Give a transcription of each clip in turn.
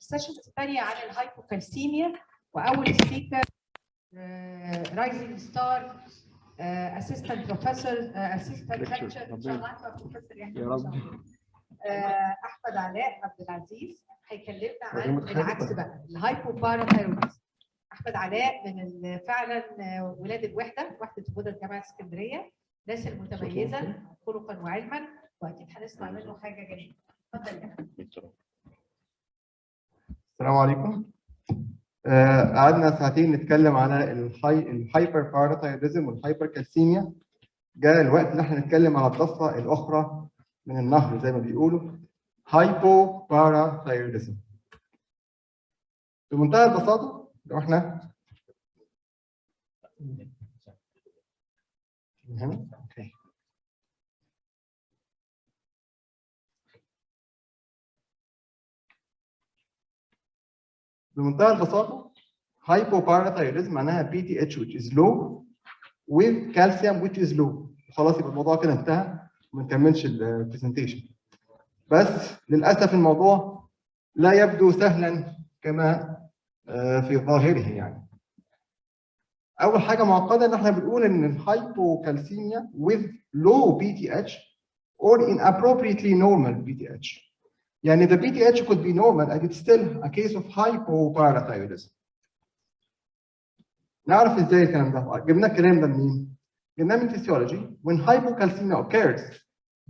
السيشن الثانيه عن الهايبوكالسيميا، واول سبيكر رايزنج ستار اسيستنت بروفيسور اسيستنت ليكتشر ان شاء الله بروفيسور يعني احمد عبد العزيز هيكلمنا عن العكس بقى الهايبوباراثايرويدزم. احمد علاء من فعلا ولاد الوحده، وحده الغدد جامعه اسكندريه، ناس المتميزه خلقا وعلما، واكيد هنسمع منه حاجه جميله. اتفضل يا احمد. السلام عليكم. قعدنا ساعتين نتكلم على الهايبر باراثايرويدزم والهايبر كالسيميا. جاء الوقت ان احنا نتكلم على الضفه الاخرى من النهر زي ما بيقولوا، هايبو باراثايرويدزم. بمنتهى البساطه لو احنا بمنتهى البساطه hypoparathyroidism معناها PTH which is low with calcium which is low. خلاص يبقى الموضوع كده انتهى وما نكملش البرزنتيشن. بس للاسف الموضوع لا يبدو سهلا كما في ظاهره يعني. اول حاجه معقده ان احنا بنقول ان الهايبوكالسيميا with low PTH or inappropriately normal PTH. يعني the PTH could be normal and it's still a case of hypoparathyroidism. نعرف ازاي الكلام ده؟ جبنا الكلام ده منين؟ جبناه من physiology. When hypocalcemia occurs,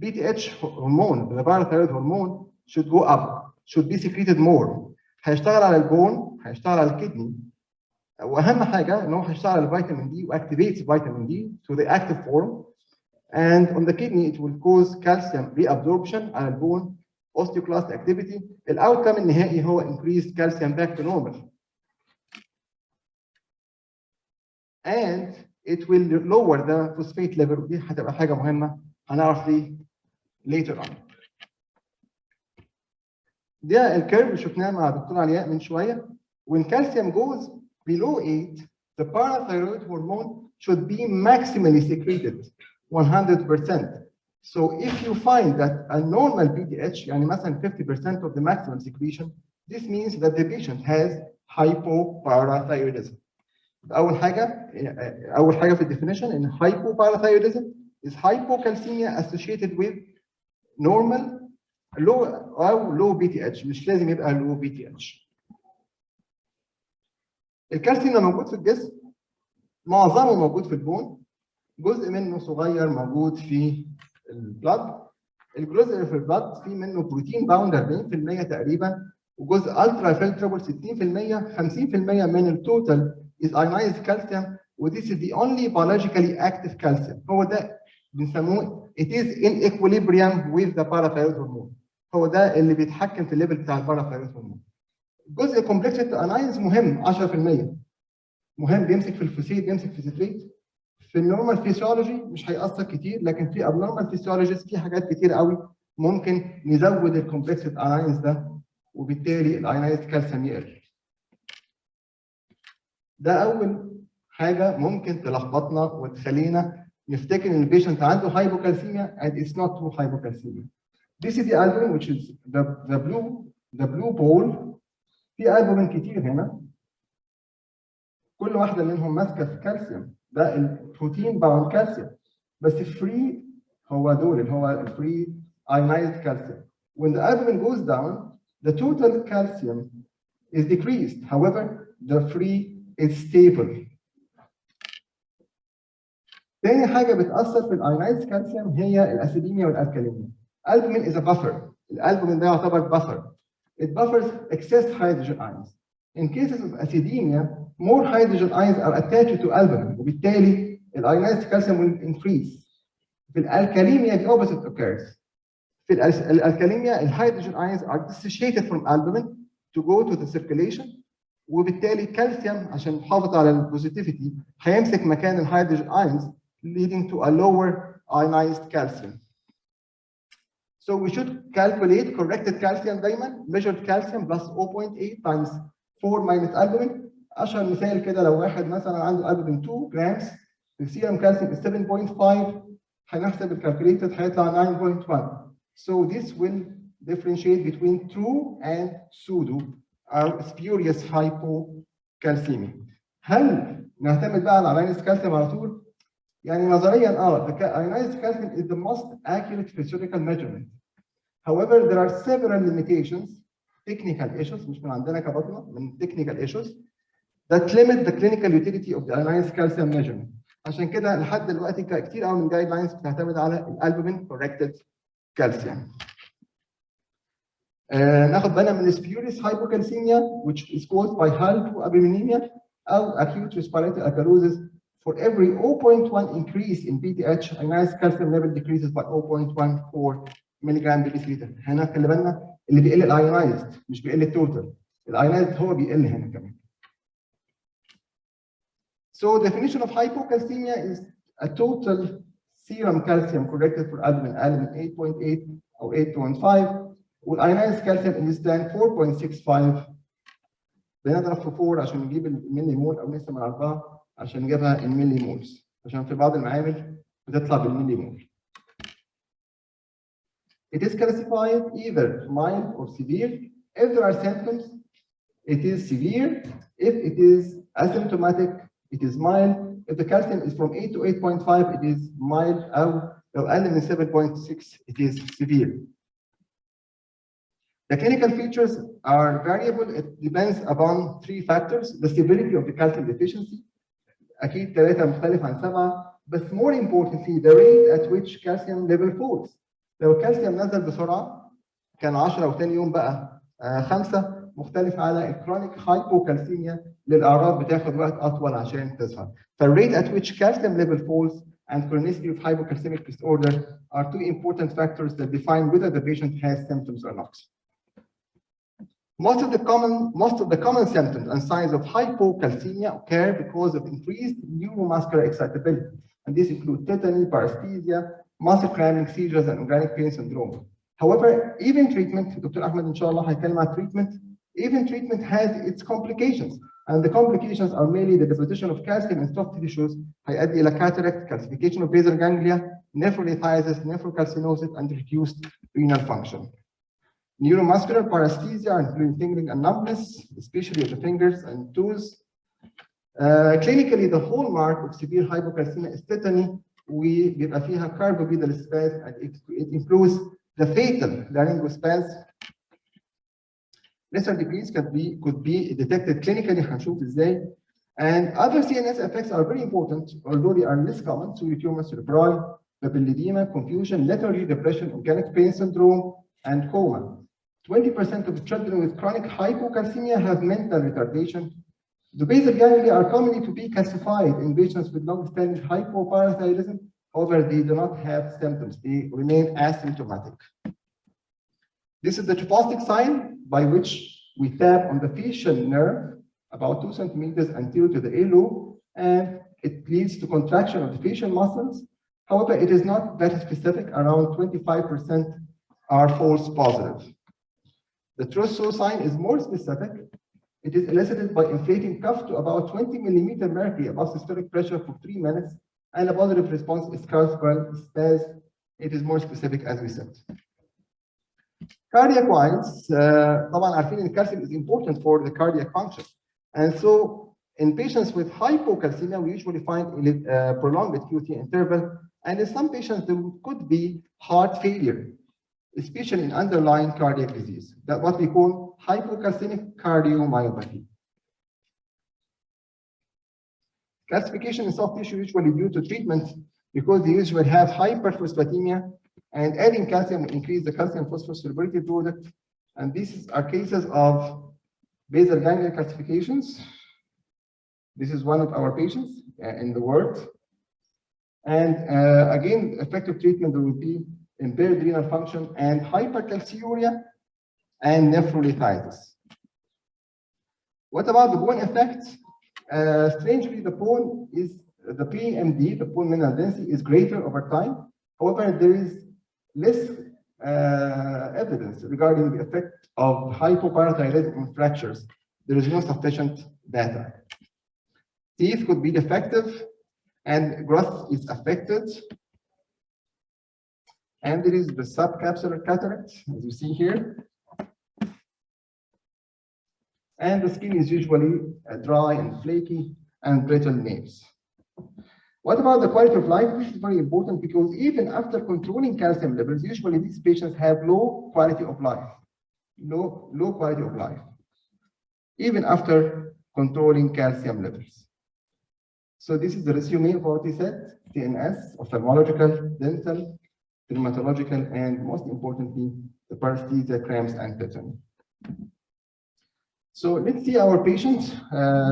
PTH hormone, the parathyroid hormone, should go up, should be secreted more. هيشتغل على البون، هيشتغل على الكدني. واهم حاجه ان هو هيشتغل على الفيتامين دي واكتيفيتس فيتامين دي to the active form. And on the kidney it will cause calcium reabsorption على البون, osteoclast activity. الاوتكم النهائي هو increased calcium back to normal. And it will lower the phosphate level. دي هتبقى حاجه مهمه هنعرف ليه later on. ده الكيرف اللي شفناه مع دكتور علياء من شويه. When calcium goes below 8, the parathyroid hormone should be maximally secreted 100%. So if you find that a normal PTH, يعني مثلا 50% of the maximum secretion, this means that the patient has hypoparathyroidism. أول حاجة في الديفينيشن إن hypoparathyroidism is hypocalcemia associated with normal low أو low PTH. مش لازم يبقى low PTH. الكالسيوم اللي موجود في الجسم معظمه موجود في البون، جزء منه صغير موجود في البلد. الجزء اللي في البلد فيه منه بروتين باوند 40% تقريبا، وجزء الترا فلتربل 60%. 50% من التوتال is ionized calcium, وthis is the only biologically active calcium. هو ده بنسموه it is in equilibrium with the parathyroid hormone. هو ده اللي بيتحكم في الليفل بتاع الباراثايرويد هرمون. الجزء الكومبلكس ايونايز مهم 10%. مهم، بيمسك في الفوسفيت، بيمسك في الستريت. في النورمال فيسيولوجي مش هيأثر كتير، لكن في ابنورمال فيسيولوجيز في حاجات كتير قوي ممكن نزود الكومبلكس ايونايز ده، وبالتالي الايونايز كالسيوم يقل. ده اول حاجه ممكن تلخبطنا وتخلينا نفتكر ان البيشنت عنده hypocalcemia and it's not true hypocalcemia. This is the albumin which is the blue ball. في albumin كتير هنا، كل واحده منهم ماسكه في كالسيوم. ده البروتين باوند كالسيوم، بس الفري هو دول اللي هو الفري ionized calcium. When the albumin goes down, the total calcium is decreased. However, the free is stable. تاني حاجه بتاثر في الايونايزد كالسيوم هي الاسيديميا والالكاليميا. Albumin is a buffer. الالبومين ده يعتبر buffer. It buffers excess hydrogen ions. In cases of acidemia, more hydrogen ions are attached to albumin, وبالتالي الايونايزد كالسيوم will increase. في الالكاليميا the opposite occurs. في الالكاليميا الهيدروجين ions are dissociated from albumin to go to the circulation، وبالتالي الكالسيوم عشان يحافظ على البوزيتيفيتي هيمسك مكان الهيدروجين ions leading to a lower ionized calcium. So we should calculate corrected calcium دايما. Measured calcium plus 0.8 times 4 minus albumin. اشهر مثال كده لو واحد مثلا عنده albumin 2 grams، السيرم كالسيوم 7.5، هنحسب الكالكوليتد هيطلع 9.1. So this will differentiate between true and pseudo أو spurious hypocalcemia. هل نعتمد بقى على ionized calcium على طول؟ يعني نظريا ionized calcium is the most accurate physiological measurement. However, there are several limitations, technical issues, مش من عندنا كبطنة، من technical issues that limit the clinical utility of the ionized calcium measurement. عشان كده لحد دلوقتي كتير قوي من جايد لاينز بتعتمد على الالبومين corrected calcium. ناخد بالنا من spurious hypocalcemia which is caused by hypoalbuminemia أو acute respiratory alkalosis. For every 0.1 increase in PTH, ionized calcium level decreases by 0.14 ملغ بلتر. هنا خلي بالنا اللي بيقل الايونايزد مش بيقل التوتال. الايونايزد هو بيقل هنا كمان. So definition of hypocalcemia is a total serum calcium corrected for albumin أقل من 8.8 أو 8.5 والionized calcium in this tank 4.65. بنضرب في 4 عشان نجيب الملي مول أو نقسم على 4 عشان نجيبها الملي مولز عشان في بعض المعامل بتطلع بالملي مول. It is classified either mild or severe. If there are symptoms, it is severe. If it is asymptomatic, it is mild. If the calcium is from 8 to 8.5, it is mild. أو لو أقل من 7.6, it is severe. The clinical features are variable. It depends upon 3 factors: the severity of the calcium deficiency. أكيد 3 مختلف عن 7. But more importantly, the rate at which calcium level falls. لو الكالسيوم نزل بسرعه كان 10 وثاني يوم بقى 5 مختلف على الكرونيك هايبوكالسيميا للاعراض بتاخد وقت اطول عشان تظهر. فالريت at which calcium level falls and chronicity of hypocalcemic disorder are 2 important factors that define whether the patient has symptoms or not. Most of the common symptoms and signs of hypocalcemia occur because of increased neuromuscular excitability, and these include tetany, paresthesia, muscle cramping, seizures, and organic pain syndrome. However, even treatment, Dr. Ahmed inshallah هيتكلم عن treatment, even treatment has its complications, and the complications are mainly the deposition of calcium in soft tissues, هيؤدي إلى cataract, calcification of basal ganglia, nephrolithiasis, nephrocalcinosis, and reduced renal function. Neuromuscular paresthesia, including tingling and numbness, especially of the fingers and toes. Clinically, the hallmark of severe hypocalcemia is tetany. وبيبقى فيها carbopetal spasm and it includes the fatal laryngospasm. Lesser degrees could be detected clinically هنشوف ازاي. And other CNS effects are very important, although they are less common: tumor cerebri, papilledema, confusion, lethargy, depression, organic pain syndrome, and coma. 20% of children with chronic hypocalcemia have mental retardation. The basal ganglia are commonly to be classified in patients with long-standing hypoparathyroidism. However, they do not have symptoms. They remain asymptomatic. This is the tropostic sign by which we tap on the facial nerve about 2 centimeters anterior to the earlobe, and it leads to contraction of the facial muscles. However, it is not that specific. Around 25% are false positive. The Trousseau sign is more specific. It is elicited by inflating cuff to about 20 millimeter mercury above systolic pressure for 3 minutes, and a positive response is cardiac spasm. It is more specific, as we said. Cardiac wise, طبعا عارفين ان calcium is important for the cardiac function, and so in patients with hypocalcemia, we usually find a prolonged QT interval, and in some patients there could be heart failure, especially in underlying cardiac disease. That's what we call hypocalcemic cardiomyopathy. Calcification in soft tissue usually due to treatment because they usually have hyperphosphatemia, and adding calcium will increase the calcium phosphorus solubility product. And these are cases of basal ganglia calcifications. This is one of our patients in the world. And again, effective treatment there will be impaired renal function and hypercalciuria and nephrolithiasis. What about the bone effect? Strangely, the PMD, the bone mineral density, is greater over time. However, there is less evidence regarding the effect of hypoparathyroidism in fractures. There is no sufficient data. Teeth could be defective, and growth is affected. And there is the subcapsular cataract, as you see here. and the skin is usually dry and flaky and brittle nails. What about the quality of life? This is very important because even after controlling calcium levels, usually these patients have low quality of life. Low quality of life, even after controlling calcium levels. So this is the resume of what we said: CNS, ophthalmological, dental, dermatological, and most importantly, the paresthesia, cramps, and tetany. So let's see our patient,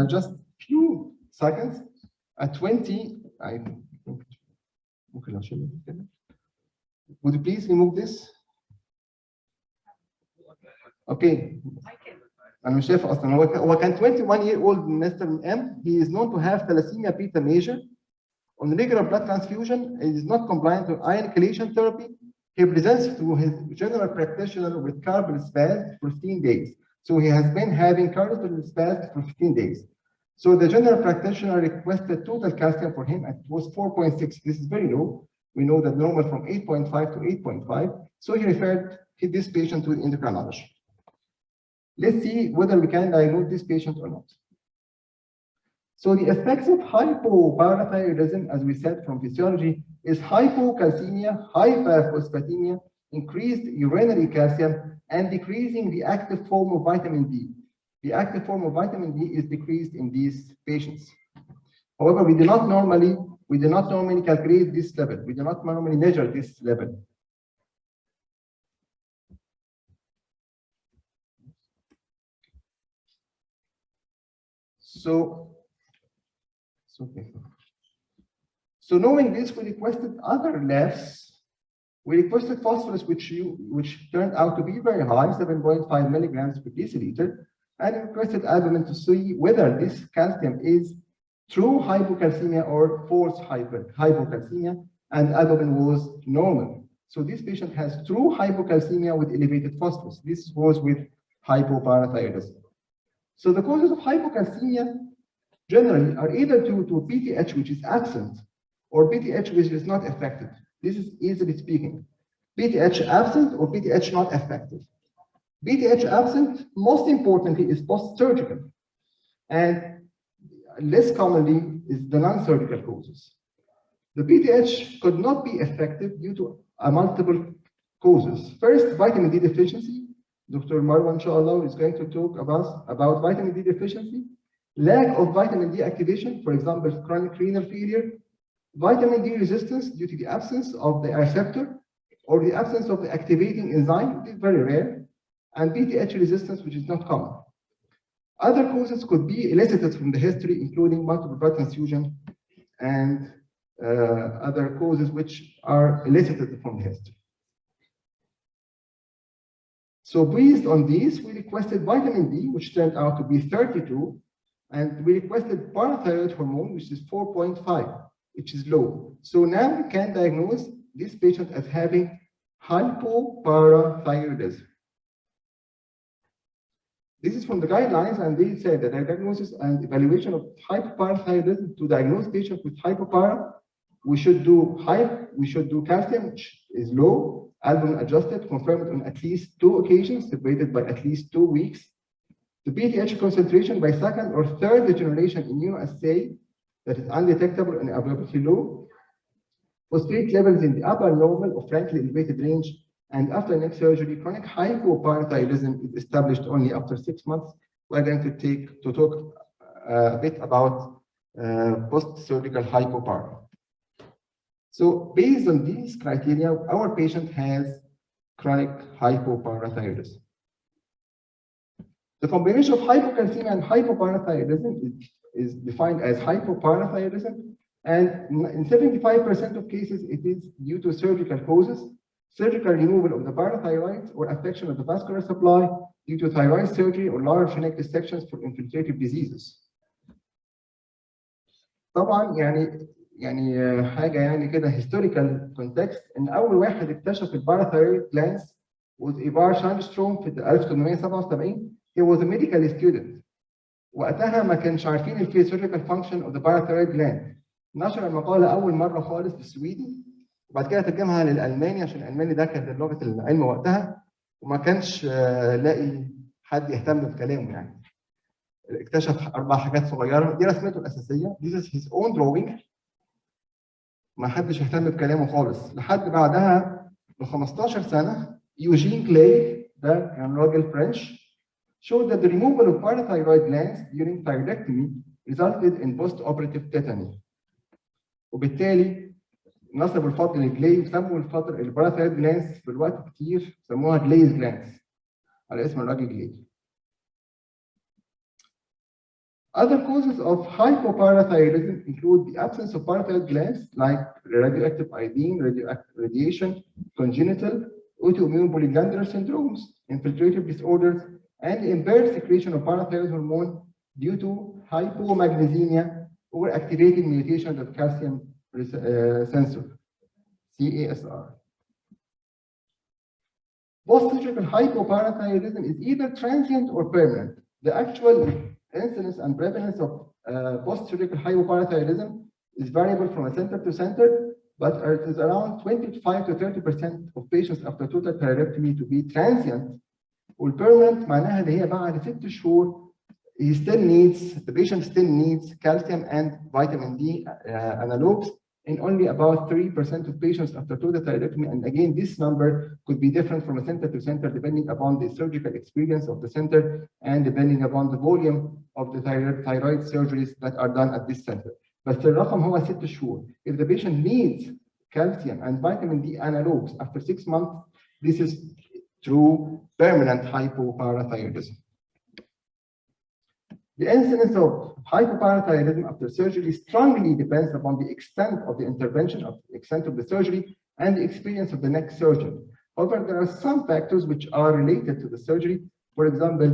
just few seconds. At 20, I think, would you please remove this? Okay. أنا مش شايف أصلاً. هو كان 21-year-old Mr. M. He is known to have thalassemia beta major. On regular blood transfusion, he is not compliant to ion chelation therapy. He presents to his general practitioner with carpal spasm for 15 days. So he has been having carpal spasm for 15 days. So the general practitioner requested total calcium for him, and it was 4.6. This is very low. We know that normal from 8.5 to 8.5. So he referred this patient to the endocrinologist. Let's see whether we can diagnose this patient or not. So the effects of hypoparathyroidism, as we said from physiology, is hypocalcemia, hyperphosphatemia, increased urinary calcium, and decreasing the active form of vitamin D. The active form of vitamin D is decreased in these patients. However, we do not normally calculate this level. We do not normally measure this level. So knowing this, we requested other labs. We requested phosphorus, which turned out to be very high, 7.5 milligrams per deciliter, and we requested albumin to see whether this calcium is true hypocalcemia or false hypocalcemia, and albumin was normal. So this patient has true hypocalcemia with elevated phosphorus. This was with hypoparathyroidism. So the causes of hypocalcemia generally are either due to PTH, which is absent, or PTH, which is not affected. This is easily speaking. PTH absent or PTH not affected. PTH absent, most importantly, is post-surgical, and less commonly is the non-surgical causes. The PTH could not be effective due to multiple causes. First, vitamin D deficiency. Dr. Marwan, inshallah, is going to talk about vitamin D deficiency. Lack of vitamin D activation, for example, chronic renal failure. Vitamin D resistance due to the absence of the receptor or the absence of the activating enzyme, which is very rare. And PTH resistance, which is not common. Other causes could be elicited from the history, including multiple blood transfusion and other causes which are elicited from the history. So based on these, we requested vitamin D, which turned out to be 32, and we requested parathyroid hormone, which is 4.5, which is low. So now we can diagnose this patient as having hypoparathyroidism. This is from the guidelines, and they said that diagnosis and evaluation of hypoparathyroidism, to diagnose patients with hypopara, we should do calcium, which is low, albumin adjusted, confirmed on at least 2 occasions, separated by at least 2 weeks. The PTH concentration by second or third generation immunoassay that is undetectable and availability low. Phosphate levels in the upper normal or frankly elevated range. And after neck surgery, chronic hypoparathyroidism is established only after 6 months. We're going to talk a bit about post-surgical hypopara. So based on these criteria, our patient has chronic hypoparathyroidism. The combination of hypocalcemia and hypoparathyroidism is defined as hypoparathyroidism, and in 75% of cases, it is due to surgical causes. Surgical removal of the parathyroids or affection of the vascular supply due to thyroid surgery or large neck dissections for infiltrative diseases. طبعا يعني حاجه يعني كده historical context ان اول واحد اكتشف الباراثايرويد glands was إيبار شانستروم في 1877. He was a medical student. وقتها ما كانش عارفين الفيزيولوجيكال فانكشن of the parathyroid gland. نشر المقاله اول مره خالص بالسويدي، وبعد كده ترجمها للالماني عشان الالماني ده كانت لغه العلم وقتها، وما كانش لاقي حد يهتم بكلامه يعني. اكتشف 4 حاجات صغيره. دي رسمته الاساسيه. This is his own drawing. ما حدش اهتم بكلامه خالص لحد بعدها ب 15 سنه. يوجين كلاي ده كان راجل فرنش showed that the removal of parathyroid glands during thyroidectomy resulted in post-operative tetany. وبالتالي نسبوا الفضل لجلاي وسموا الفتره الباراثايرويد جلانس في الوقت كتير سموها جلايز جلانس على اسم الراجل جلاي. Other causes of hypoparathyroidism include the absence of parathyroid glands like radioactive iodine, radioactive radiation, congenital, autoimmune polyglandular syndromes, infiltrative disorders, and impaired secretion of parathyroid hormone due to hypomagnesemia or activating mutations of calcium sensor, CASR. Post-surgical hypoparathyroidism is either transient or permanent. The actual incidence and prevalence of post-surgical hypoparathyroidism is variable from a center to center, but it is around 25 to 30% of patients after total thyroidectomy to be transient. والpermanent معناها اللي هي بعد 6 شهور the patient still needs calcium and vitamin D analogs in only about 3% of patients after total thyroidectomy. And again, this number could be different from a center to center depending upon the surgical experience of the center and depending upon the volume of the thyroid surgeries that are done at this center. But الرقم هو 6 شهور. If the patient needs calcium and vitamin D analogs after 6 months, this is true permanent hypoparathyroidism. The incidence of hypoparathyroidism after surgery strongly depends upon the extent of the intervention, of the extent of the surgery, and the experience of the next surgeon. However, there are some factors which are related to the surgery. For example,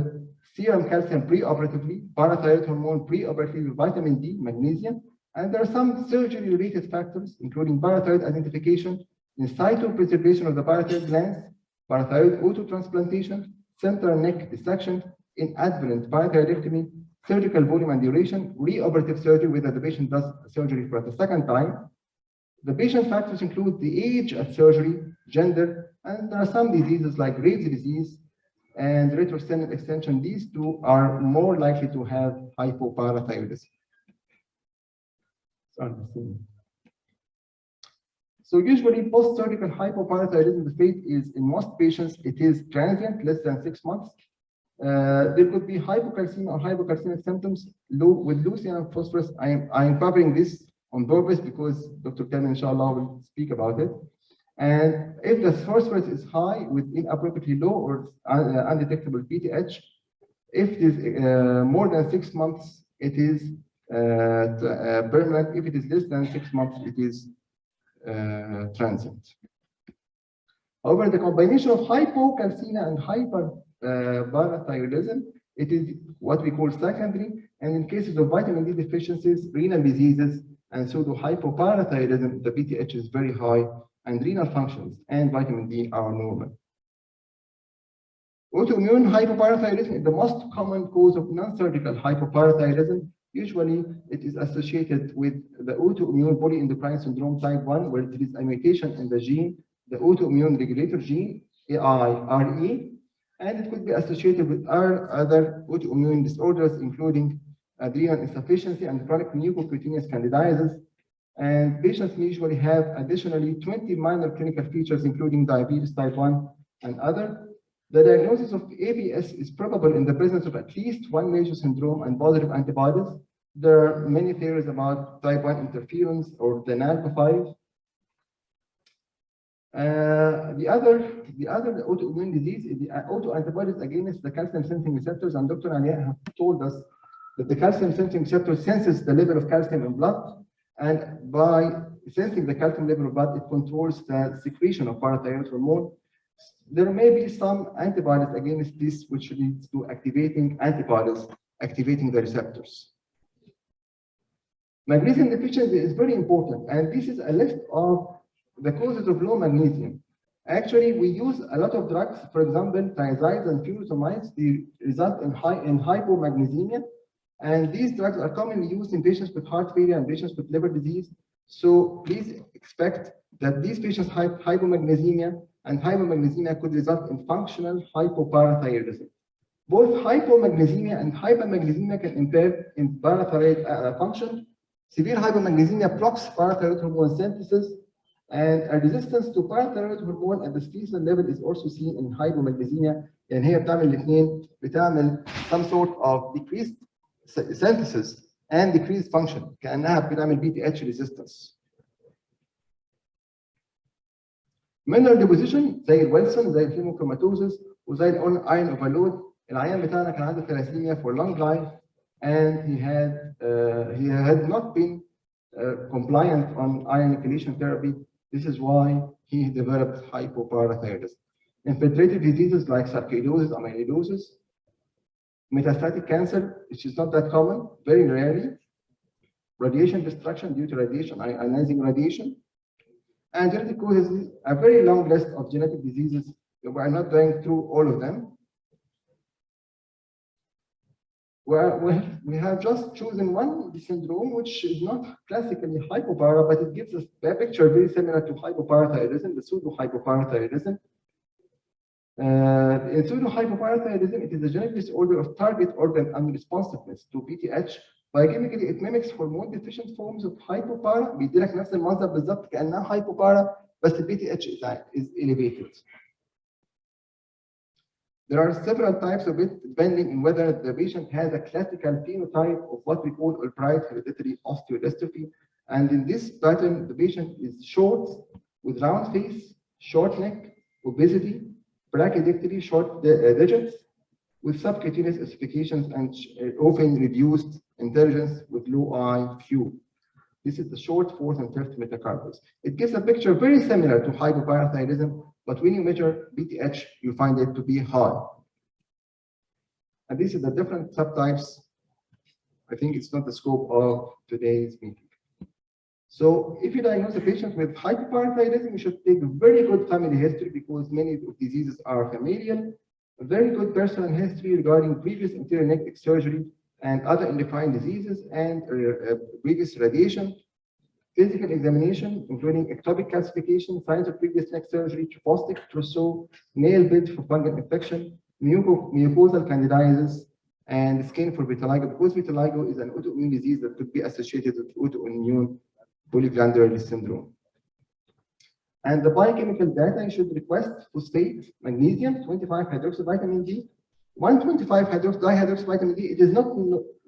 serum calcium preoperatively, parathyroid hormone preoperatively, vitamin D, magnesium, and there are some surgery-related factors, including parathyroid identification, in situ preservation of the parathyroid glands, parathyroid autotransplantation, central neck dissection, inadvertent parathyroidectomy, surgical volume and duration, reoperative surgery, whether the patient does surgery for the second time. The patient factors include the age at surgery, gender, and there are some diseases like Graves' disease and retrosternal extension. These two are more likely to have hypoparathyroidism. So usually post-surgical hypoparathyroidism, the fate is in most patients, it is transient, less than 6 months. There could be hypocalcemia or hypocalcemic symptoms with low serum phosphorus. I am covering this on purpose because Dr. Kamen, inshallah, will speak about it. And if the phosphorus is high with inappropriately low or undetectable PTH, if it is more than 6 months, it is permanent. If it is less than 6 months, it is transient. However, the combination of hypocalcemia and hyperparathyroidism, it is what we call secondary, and in cases of vitamin D deficiencies, renal diseases, and pseudo-hypoparathyroidism, the PTH is very high, and renal functions and vitamin D are normal. Autoimmune hypoparathyroidism is the most common cause of non-surgical hypoparathyroidism. Usually, it is associated with the autoimmune polyendocrine syndrome type 1, where there is a mutation in the gene, the autoimmune regulator gene, AIRE, and it could be associated with other autoimmune disorders, including adrenal insufficiency and chronic mucocutaneous candidiasis. And patients usually have additionally 20 minor clinical features, including diabetes type 1 and other. The diagnosis of APS is probable in the presence of at least one major syndrome and positive antibodies. There are many theories about type 1 interference or the NALPA5. The other autoimmune disease is the autoantibodies against the calcium sensing receptors, and Dr. Alia has told us that the calcium sensing receptor senses the level of calcium in blood, and by sensing the calcium level of blood, it controls the secretion of parathyroid hormone. There may be some antibodies against this, which leads to activating antibodies, activating the receptors. Magnesium deficiency is very important, and this is a list of the causes of low magnesium. Actually, we use a lot of drugs, for example, thiazides and furosemide. They result in hypomagnesemia, and these drugs are commonly used in patients with heart failure and patients with liver disease. So please expect that these patients have hypomagnesemia, and hypomagnesemia could result in functional hypoparathyroidism. Both hypomagnesemia and hypermagnesemia can impair in parathyroid function. Severe hypomagnesemia blocks parathyroid hormone synthesis, and a resistance to parathyroid hormone at the species level is also seen in hypomagnesemia. يعني هي بتعمل الاثنين، بتعمل some sort of decreased synthesis and decreased function، كأنها بتعمل BTH resistance. mineral deposition زي الويلسون، زي الهيموكروماتوزس، وزي الايرون اوفرلود. العيان بتاعنا كان عنده ثلاسيميا for long life and he had not been compliant on iron chelation therapy. This is why he developed hypoparathyroidism. Infiltrative diseases like sarcoidosis, amyloidosis, metastatic cancer, which is not that common, very rarely, radiation destruction due to radiation, ionizing radiation, and genetic causes, a very long list of genetic diseases. We are not going through all of them. We have just chosen one syndrome, which is not classically hypopara, but it gives us a picture very similar to hypoparathyroidism, the pseudo-hypoparathyroidism. In pseudo-hypoparathyroidism, it is a genetic disorder of target organ unresponsiveness to PTH. Biochemically, it mimics hormone deficient forms of hypopara. بيدي لك نفس المنظر بالظبط كأنها hypopara, بس ال PTH is elevated. There are several types of it depending on whether the patient has a classical phenotype of what we call upright hereditary osteodystrophy. And in this pattern, the patient is short with round face, short neck, obesity, brachydactyly, short digits, with subcutaneous ossifications and often reduced intelligence with low IQ. This is the short fourth and fifth metacarpals. It gives a picture very similar to hypoparathyroidism, but when you measure BTH, you find it to be high. And these are the different subtypes. I think it's not the scope of today's meeting. So if you diagnose a patient with hypoparathyroidism, you should take a very good family history because many of diseases are familial. A very good personal history regarding previous anterior neck surgery and other endocrine diseases and previous radiation. Physical examination, including ectopic calcification, signs of previous neck surgery, trypostic trousseau, nail bed for fungal infection, mucosal candidiasis, and skin for vitiligo, because vitiligo is an autoimmune disease that could be associated with autoimmune polyglandular syndrome. And the biochemical data, you should request phosphate, magnesium, 25 hydroxyvitamin D, 125 dihydroxyvitamin D. It is not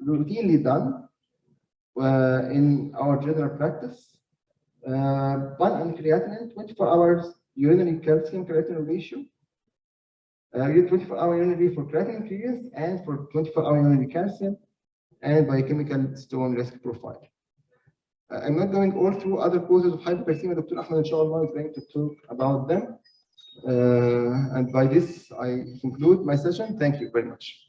routinely done in our general practice. One on creatinine, 24 hours urinary calcium creatinine ratio. 24-hour urinary for creatinine clearance and for 24-hour urinary calcium, and biochemical stone risk profile. I'm not going all through other causes of hypocalcemia. Dr. Ahmed, inshallah, is going to talk about them. And by this, I conclude my session. Thank you very much.